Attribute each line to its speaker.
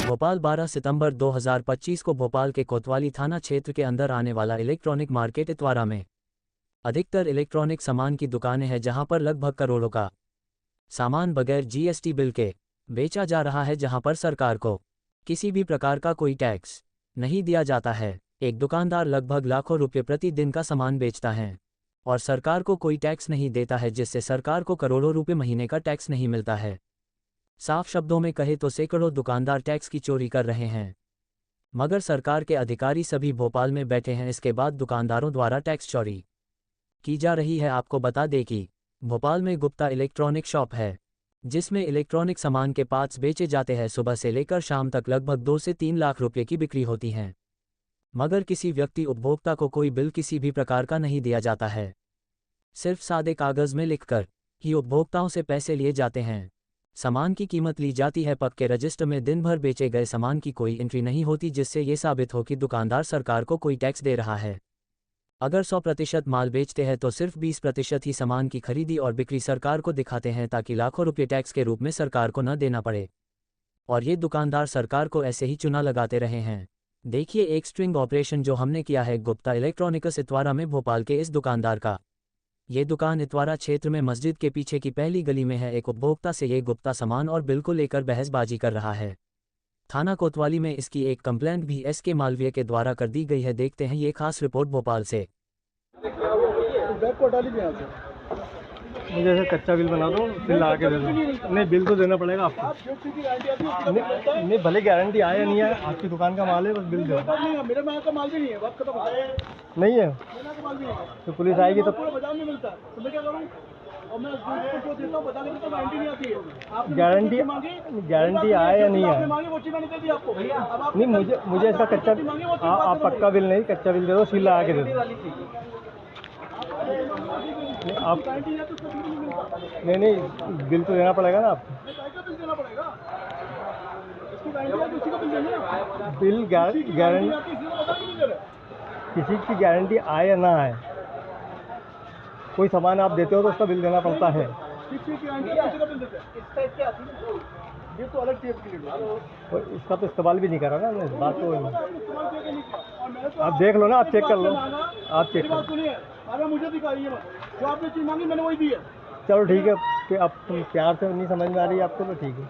Speaker 1: भोपाल 12 सितंबर 2025 को भोपाल के कोतवाली थाना क्षेत्र के अंदर आने वाला इलेक्ट्रॉनिक मार्केट इतवारा में अधिकतर इलेक्ट्रॉनिक सामान की दुकानें हैं जहां पर लगभग करोड़ों का सामान बगैर जीएसटी बिल के बेचा जा रहा है, जहां पर सरकार को किसी भी प्रकार का कोई टैक्स नहीं दिया जाता है। एक दुकानदार लगभग लाखों रुपये प्रतिदिन का सामान बेचता है और सरकार को कोई टैक्स नहीं देता है, जिससे सरकार को करोड़ों रुपये महीने का टैक्स नहीं मिलता है। साफ शब्दों में कहे तो सैकड़ों दुकानदार टैक्स की चोरी कर रहे हैं, मगर सरकार के अधिकारी सभी भोपाल में बैठे हैं। इसके बाद दुकानदारों द्वारा टैक्स चोरी की जा रही है। आपको बता दें कि भोपाल में गुप्ता इलेक्ट्रॉनिक शॉप है, जिसमें इलेक्ट्रॉनिक सामान के पार्ट्स बेचे जाते हैं। सुबह से लेकर शाम तक लगभग 2 से 3 लाख रुपये की बिक्री होती है, मगर किसी व्यक्ति उपभोक्ता को कोई बिल किसी भी प्रकार का नहीं दिया जाता है। सिर्फ सादे कागज़ में लिखकर ही उपभोक्ताओं से पैसे लिए जाते हैं। सामान की कीमत ली जाती है। पक्के रजिस्टर में दिन भर बेचे गए सामान की कोई एंट्री नहीं होती, जिससे ये साबित हो कि दुकानदार सरकार को कोई टैक्स दे रहा है। अगर 100% माल बेचते हैं तो सिर्फ 20% ही सामान की खरीदी और बिक्री सरकार को दिखाते हैं, ताकि लाखों रुपये टैक्स के रूप में सरकार को न देना पड़े। और ये दुकानदार सरकार को ऐसे ही चुना लगाते रहे हैं। देखिए एक स्ट्रिंग ऑपरेशन जो हमने किया है गुप्ता इलेक्ट्रॉनिक्स इतवारा में। भोपाल के इस दुकानदार का ये दुकान इतवारा क्षेत्र में मस्जिद के पीछे की पहली गली में है। एक उपभोक्ता से ये गुप्ता सामान और बिल को लेकर बहसबाजी कर रहा है। थाना कोतवाली में इसकी एक कंप्लेंट भी एसके मालवीय के द्वारा कर दी गई है। देखते हैं ये खास रिपोर्ट भोपाल से।
Speaker 2: मुझे ऐसा कच्चा बिल बना दो, फिर ला के दे दो। नहीं, बिल तो देना पड़ेगा आपको। नहीं, भले गारंटी आए या नहीं आए, आपकी दुकान का माल है, बस बिल दो।
Speaker 3: मेरे माल का माल भी नहीं है, बात खत्म।
Speaker 2: नहीं है तो पुलिस आएगी तो
Speaker 3: बाजार में मिलता है, तो मैं क्या करूँ? और मैं उसको देता हूँ, बता देता हूँ, गारंटी नहीं आती है।
Speaker 2: गारंटी आए या नहीं आए,
Speaker 3: वो चीज़ मैंने दे दी आपको।
Speaker 2: नहीं मुझे इसका कच्चा, आप पक्का बिल नहीं, कच्चा बिल दे दो, सील लगा के दे दो। आप नहीं, बिल तो देना पड़ेगा ना आपको। बिल गारंटी, किसी की गारंटी आए या ना आए, कोई सामान आप देते हो तो उसका बिल देना पड़ता है।
Speaker 3: ये तो अलग चीज़ के लिए,
Speaker 2: और इसका तो इस्तेमाल भी नहीं करा ना इस बात को। आप देख लो ना, आप चेक कर लो, आप चेक कर लो।
Speaker 3: अरे मुझे दिखाइए, जो आपने चीज़ मांगी मैंने वही दी है।
Speaker 2: चलो ठीक है, कि अब तुम प्यार से नहीं समझ में आ रही है आपको, तो ठीक है।